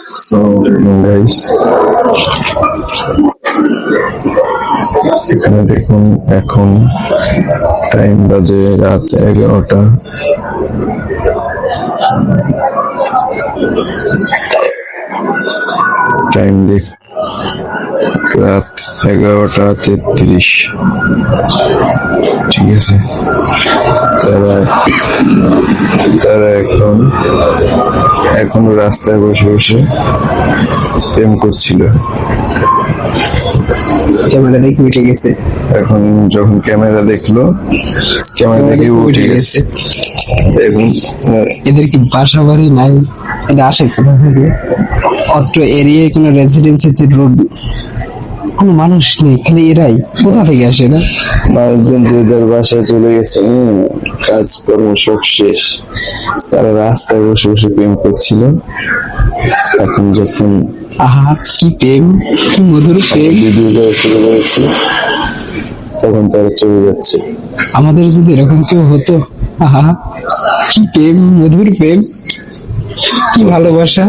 So guys, এখানে দেখুন এখন টাইম বাজে রাত 11টা। টাইম দেখ রাত 11টা 33। ঠিক আছে, তারা তারা এখন রাস্তায় বসে বসে প্রেম করছিল। ক্যামেরা দেখে উঠে গেছে। এখন যখন ক্যামেরা দেখলো, ক্যামেরা দেখে উঠে গেছে। এবং এদের কি বাসা বাড়ি নাই? এটা আসে কোথা থেকে? অত্র এরিয়ায় কোনো রেসিডেন্সিতে রোড কোনো মানুষ নেই, খালি এরাই। কোথা থেকে আসে না? মানুষজন যে যার বাসায় চলে গেছে, কাজকর্ম সব শেষ, তারা রাস্তায় বসে বসে প্রেম করছিল। এখন যখন আহা, কি প্রেম, কি মধুর প্রেম। ভিডিও করা শুরু করেছে, তখন তারা চলে যাচ্ছে। আমাদের যদি এরকম কেউ হতো, আহা কি প্রেম, মধুর প্রেম, কি ভালোবাসা।